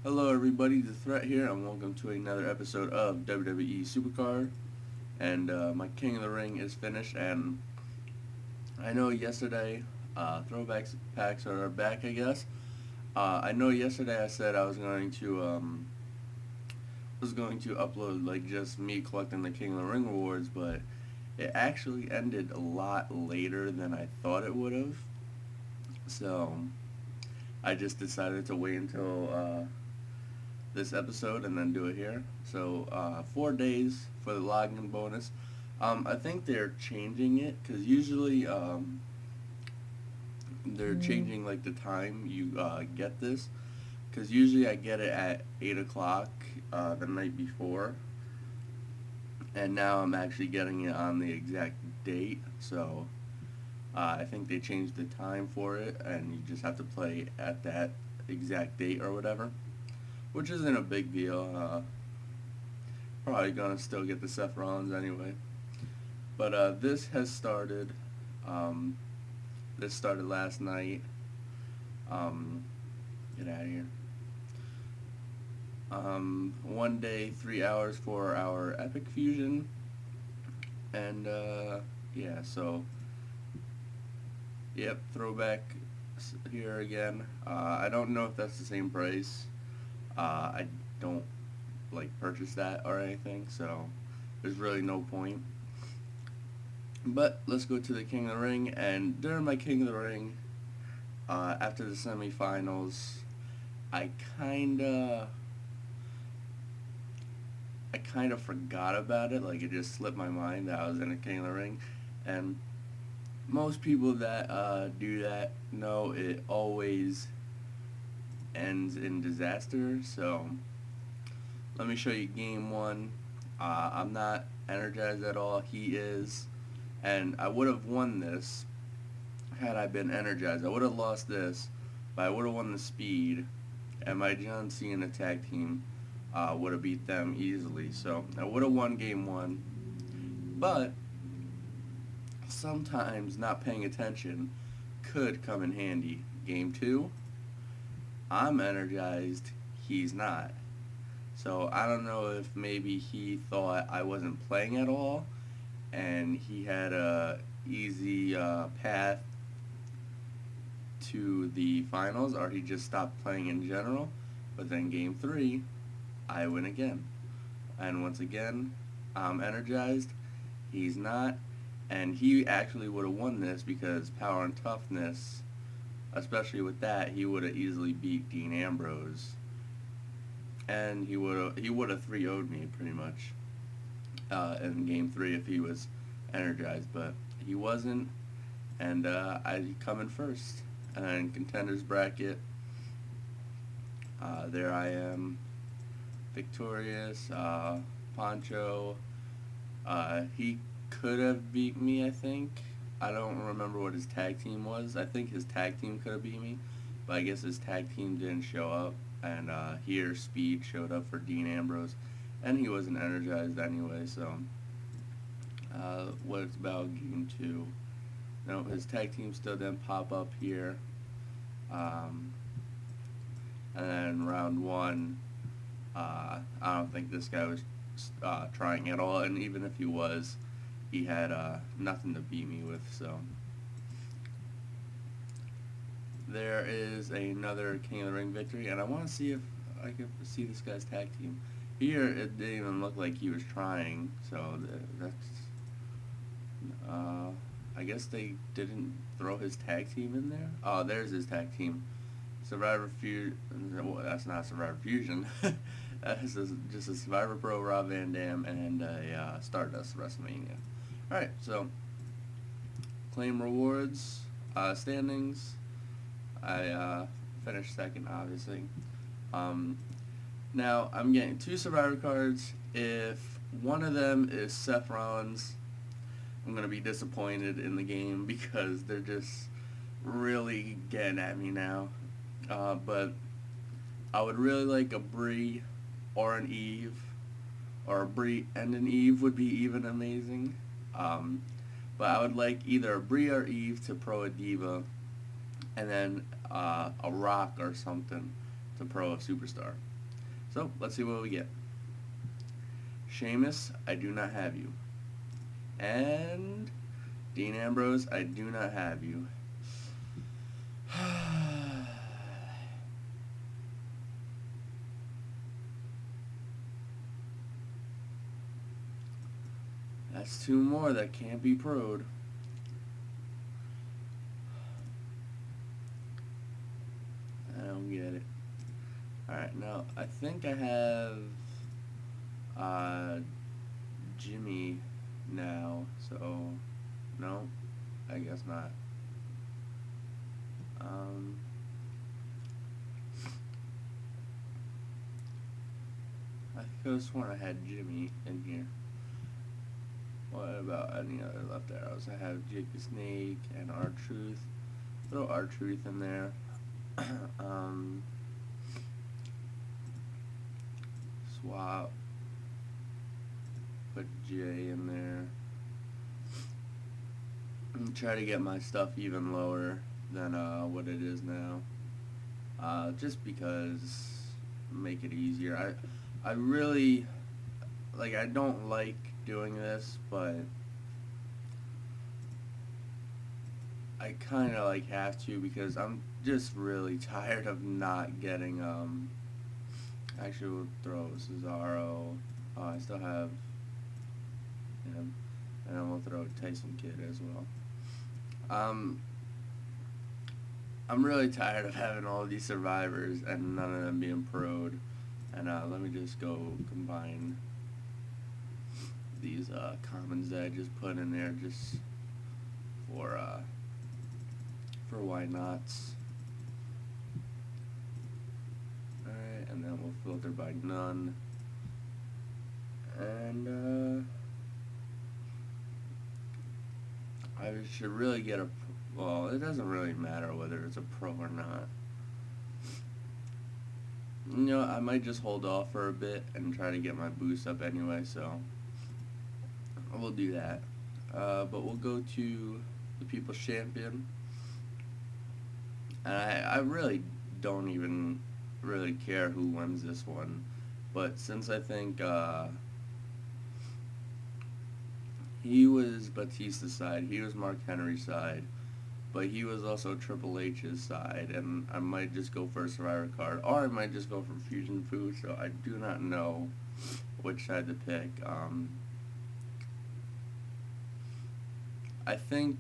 Hello everybody, The Threat here, and welcome to another episode of WWE SuperCard. And my King of the Ring is finished, and I know yesterday, throwbacks packs are back, I guess. I know yesterday I said I was going to upload like just me collecting the King of the Ring rewards, but it actually ended a lot later than I thought it would have. So I just decided to wait until this episode and then do it here. So 4 days for the login bonus. I think they're changing it because usually they're changing like the time you get this. Because usually I get it at 8 o'clock the night before, and now I'm actually getting it on the exact date. So I think they changed the time for it, and you just have to play at that exact date or whatever, which isn't a big deal. Probably gonna still get the Seth Rollins anyway. But this has started. This started last night. Get out of here. 1 day, 3 hours for our Epic Fusion, and yeah. So, yep, throwback here again. I don't know if that's the same price. I don't like purchase that or anything, so there's really no point. But let's go to the King of the Ring, and during my King of the Ring, after the semifinals, I kinda forgot about it. Like, it just slipped my mind that I was in a King of the Ring, and most people that do that know it always ends in disaster. So let me show you game one. I'm not energized at all. He is, and I would have won this had I been energized. I would have lost this, but I would have won the speed, and my John Cena tag team would have beat them easily. So I would have won game one, but sometimes not paying attention could come in handy. Game two, I'm energized, he's not. So I don't know if maybe he thought I wasn't playing at all, and he had a easy path to the finals, or he just stopped playing in general. But then game three, I win again, and once again, I'm energized, he's not, and he actually would have won this because power and toughness, especially with that, he would have easily beat Dean Ambrose, and he would have 3-0'd me pretty much in game three if he was energized, but he wasn't, and I come in first. And contenders bracket, there I am, victorious. Poncho, he could have beat me, I think. I don't remember what his tag team was. I think his tag team could have beat me, but I guess his tag team didn't show up, and here Speed showed up for Dean Ambrose, and he wasn't energized anyway. So what about game two? No, his tag team still didn't pop up here. And then round one, I don't think this guy was trying at all, and even if he was, he had nothing to beat me with. So there is another King of the Ring victory, and I want to see if I can see this guy's tag team. Here, it didn't even look like he was trying, so that's I guess they didn't throw his tag team in there. Oh, there's his tag team. Survivor Fusion. Well, that's not Survivor Fusion. That's just a Survivor Pro, Rob Van Dam, and a Stardust WrestleMania. Alright, so claim rewards, standings. I finished second, obviously. Now, I'm getting 2 Survivor cards. If one of them is Seth Rollins, I'm going to be disappointed in the game because they're just really getting at me now. But I would really like a Brie or an Eve, or a Brie and an Eve would be even amazing. But I would like either a Brie or Eve to Pro a Diva, and then a Rock or something to Pro a Superstar. So, let's see what we get. Sheamus, I do not have you. And Dean Ambrose, I do not have you. That's two more that can't be pro'd. I don't get it. Alright, now I think I have Jimmy now, so no, I guess not. I could have sworn I had Jimmy in here. What about any other left arrows? I have Jake the Snake and R-Truth. Throw R-Truth in there. Swap. Put J in there. And try to get my stuff even lower than what it is now. Just because make it easier. I really I don't like doing this, but I kind of have to, because I'm just really tired of not getting actually we'll throw Cesaro. I still have him, and then we'll throw Tyson Kidd as well. I'm really tired of having all these survivors and none of them being pro'd. And let me just go combine these commons that I just put in there just for why nots. Alright, and then we'll filter by none. And I should really get a, well, it doesn't really matter whether it's a pro or not. You know, I might just hold off for a bit and try to get my boost up anyway, so we'll do that. But we'll go to the People's Champion. And I really don't even really care who wins this one. But since I think he was Batista's side, he was Mark Henry's side, but he was also Triple H's side, and I might just go for a Survivor card, or I might just go for Fusion Food, so I do not know which side to pick. I think,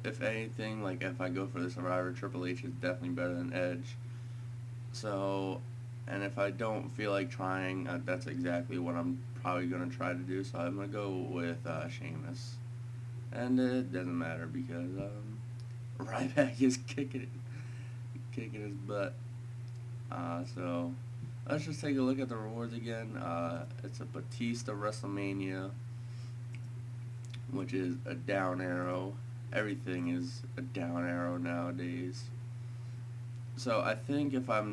if anything, if I go for the Survivor, Triple H is definitely better than Edge. So, and if I don't feel like trying, that's exactly what I'm probably going to try to do, so I'm going to go with Sheamus. And it doesn't matter, because Ryback is kicking his butt. So let's just take a look at the rewards again. It's a Batista WrestleMania, which is a down arrow. Everything is a down arrow nowadays. So I think if I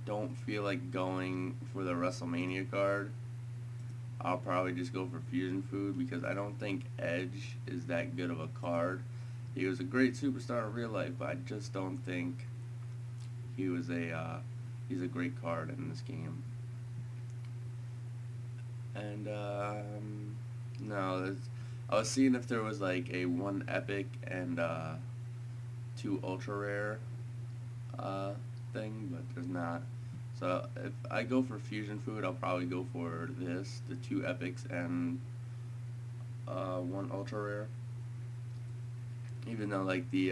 don't feel like going for the WrestleMania card, I'll probably just go for Fusion Food, because I don't think Edge is that good of a card. He was a great superstar in real life, but I just don't think he was he's a great card in this game. And no, I was seeing if there was a 1 epic and 2 ultra rare thing, but there's not. So if I go for Fusion Food, I'll probably go for this, the 2 epics and 1 ultra rare. Even though the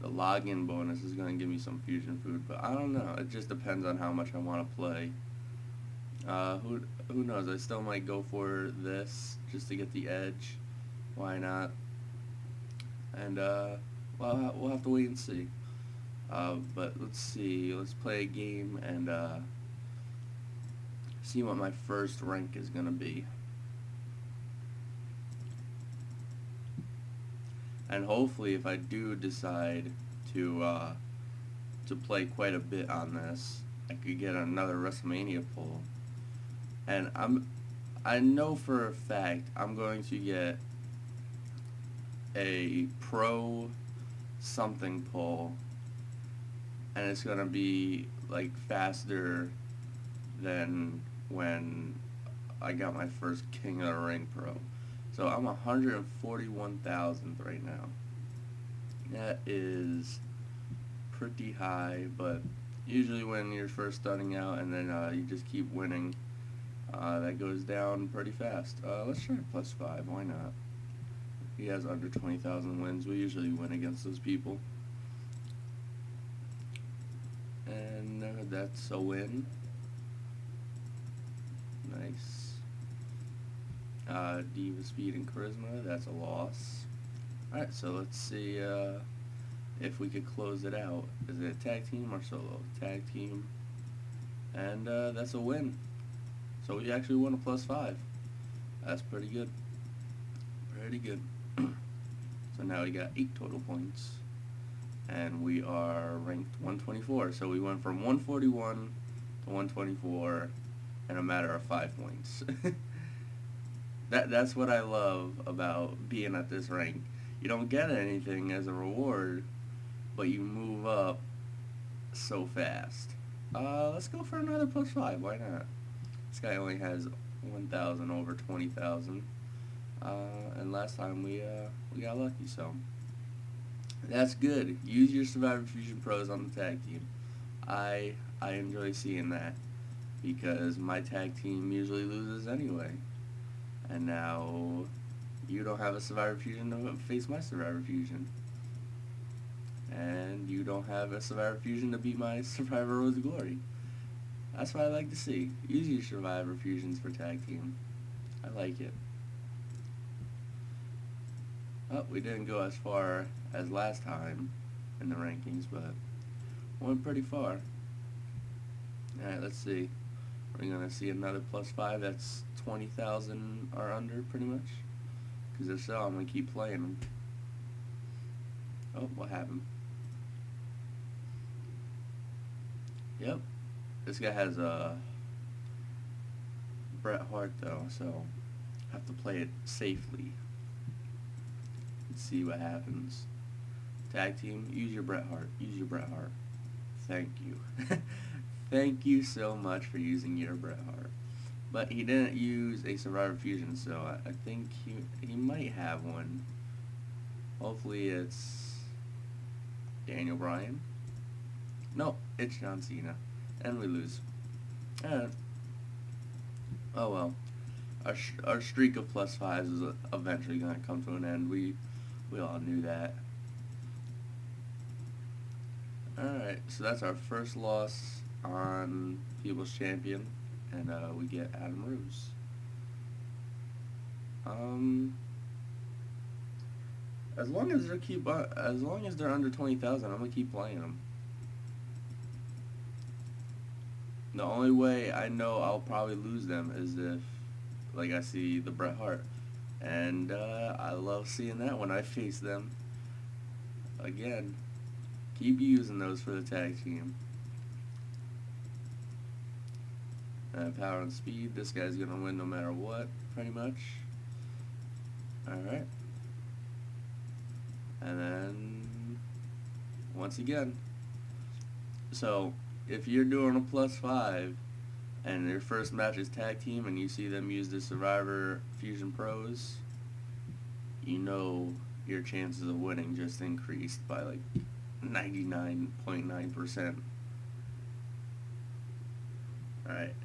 login bonus is going to give me some Fusion Food, but I don't know. It just depends on how much I want to play. Who knows? I still might go for this just to get the edge. Why not? And well, we'll have to wait and see. But let's see. Let's play a game and see what my first rank is going to be. And hopefully, if I do decide to play quite a bit on this, I could get another WrestleMania pull. And I know for a fact I'm going to get a pro something pull, and it's gonna be faster than when I got my first King of the Ring Pro. So I'm 141,000th right now. That is pretty high, but usually when you're first starting out and then you just keep winning, that goes down pretty fast. Let's try +5, why not? He has under 20,000 wins. We usually win against those people. And that's a win. Nice. Diva Speed and Charisma, that's a loss. Alright, so let's see if we could close it out. Is it a tag team or solo? Tag team. And that's a win. So we actually won a +5. That's pretty good. Pretty good. So now we got 8 total points. And we are ranked 124. So we went from 141 to 124 in a matter of 5 points. That's what I love about being at this rank. You don't get anything as a reward, but you move up so fast. Let's go for another +5. Why not? This guy only has 1,000 over 20,000. And last time we got lucky, so that's good. Use your Survivor Fusion Pros on the tag team. I enjoy seeing that because my tag team usually loses anyway. And now you don't have a Survivor Fusion to face my Survivor Fusion. And you don't have a Survivor Fusion to beat my Survivor Rose of Glory. That's what I like to see. Use your Survivor Fusions for tag team. I like it. Oh, we didn't go as far as last time in the rankings, but went pretty far. Alright, let's see. We're going to see another +5 that's 20,000 or under, pretty much. Because if so, I'm going to keep playing them. Oh, what happened? Yep. This guy has a Bret Hart, though, so I have to play it safely. Let's see what happens. Tag team, use your Bret Hart. Use your Bret Hart. Thank you. Thank you so much for using your Bret Hart. But he didn't use a Survivor Fusion, so I think he might have one. Hopefully it's Daniel Bryan. No, it's John Cena. And we lose. Oh well. Our streak of +5s is eventually going to come to an end. We all knew that. Alright, so that's our first loss on People's Champion. And we get Adam Rose. As long as they're under 20,000, I'm gonna keep playing them. The only way I know I'll probably lose them is if, like, I see the Bret Hart, and I love seeing that when I face them. Again, keep using those for the tag team. Power and speed. This guy's gonna win no matter what, pretty much. Alright. And then, once again. So, if you're doing a +5, and your first match is tag team, and you see them use the Survivor Fusion Pros, you know your chances of winning just increased by like 99.9%. Alright,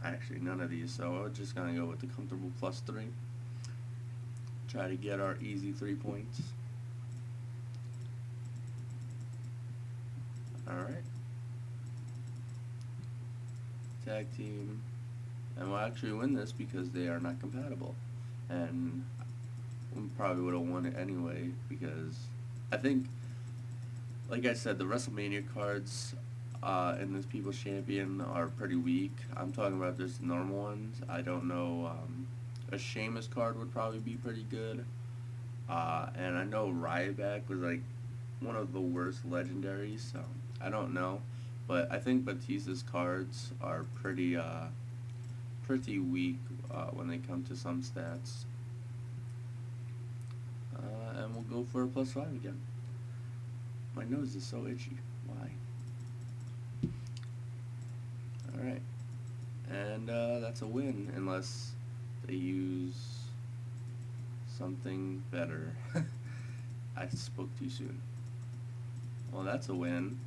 actually none of these, so we're just gonna go with the comfortable +3. Try to get our easy 3 points. Alright. Tag team. And we'll actually win this because they are not compatible. And we probably would have won it anyway because I think, like I said, the WrestleMania cards in this People's Champion are pretty weak. I'm talking about just normal ones. I don't know, a Sheamus card would probably be pretty good. And I know Ryback was like one of the worst legendaries, so I don't know. But I think Batista's cards are pretty weak when they come to some stats. And we'll go for a +5 again. My nose is so itchy. Why? Alright. that's a win, unless they use something better. I spoke too soon. Well, that's a win.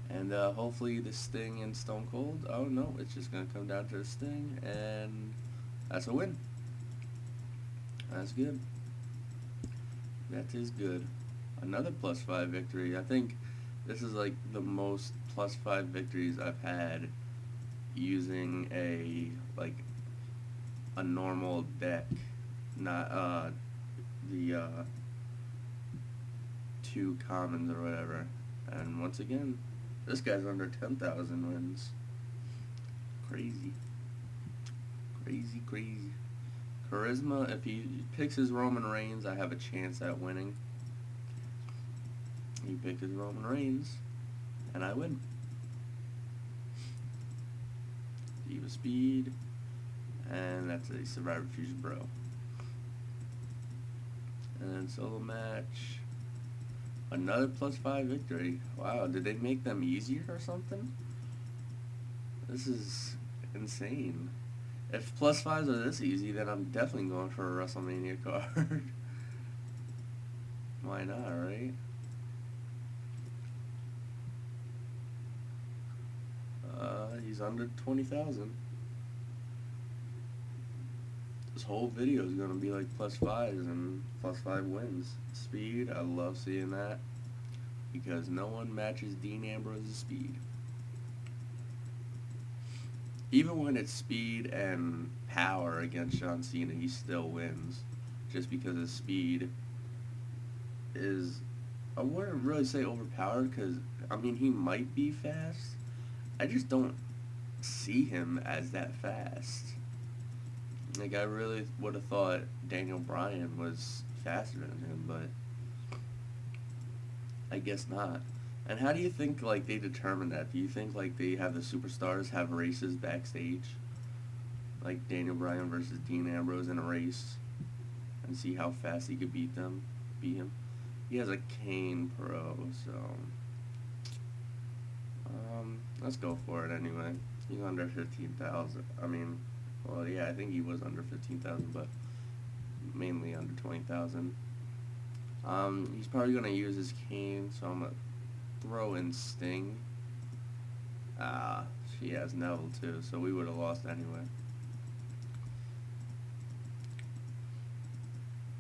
And hopefully the Sting and Stone Cold. Oh no, it's just going to come down to the Sting, and that's a win. That's good. That is good. Another +5 victory. I think this is like the most +5 victories I've had using a normal deck, not the 2 commons or whatever. And once again, this guy's under 10,000 wins. Crazy. Crazy, crazy. Charisma, if he picks his Roman Reigns, I have a chance at winning. He picked his Roman Reigns, and I win. Diva Speed, and that's a Survivor Fusion Bro. And then solo match, another +5 victory. Wow, did they make them easier or something? This is insane. If +5s are this easy, then I'm definitely going for a WrestleMania card. Why not, right? He's under 20,000. This whole video is going to be like +5s and +5 wins. Speed, I love seeing that, because no one matches Dean Ambrose's speed. Even when it's speed and power against John Cena, he still wins, just because his speed is, I wouldn't really say overpowered, because, I mean, he might be fast. I just don't see him as that fast. Like, I really would have thought Daniel Bryan was faster than him, but I guess not. And how do you think, like, they determine that? Do you think, like, they have the superstars have races backstage? Like, Daniel Bryan versus Dean Ambrose in a race, and see how fast he could beat him? He has a Kane Pro, so let's go for it anyway. He's under 15,000. I mean, well, yeah, I think he was under 15,000, but mainly under 20,000. He's probably gonna use his Kane, so I'm gonna throw in Sting. She has Neville too, so we would have lost anyway.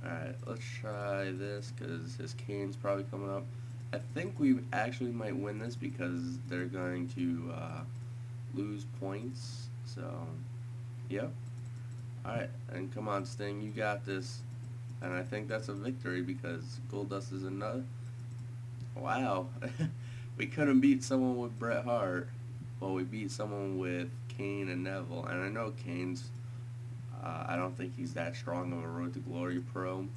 Alright, let's try this, because his Kane's probably coming up. I think we actually might win this, because they're going to lose points, so yep. Alright, and come on, Sting, you got this. And I think that's a victory, because Goldust is another. Wow. We couldn't beat someone with Bret Hart. Well, we beat someone with Kane and Neville. And I know Kane's, I don't think he's that strong of a Road to Glory pro,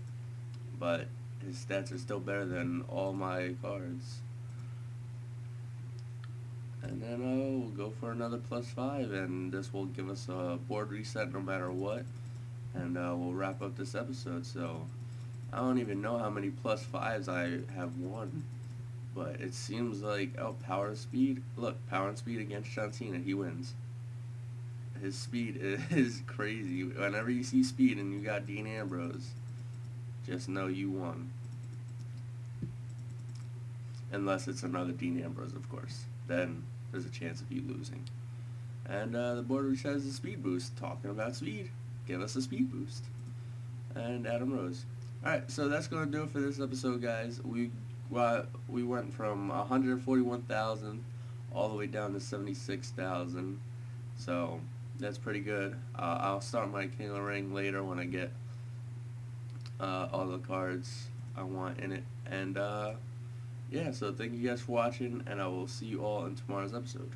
but his stats are still better than all my cards. And then we'll go for another +5, and this will give us a board reset no matter what. And we'll wrap up this episode. So I don't even know how many +5s I have won, but it seems like, oh, power and speed. Look, power and speed against John Cena, he wins. His speed is crazy. Whenever you see speed and you got Dean Ambrose, just know you won. Unless it's another Dean Ambrose, of course. Then there's a chance of you losing. And the board reset is a speed boost. Talking about speed, give us a speed boost. And Adam Rose. Alright, so that's going to do it for this episode, guys. We went from 141,000 all the way down to 76,000. So that's pretty good. I'll start my King of the Ring later when I get all the cards I want in it. And yeah, so thank you guys for watching, and I will see you all in tomorrow's episode.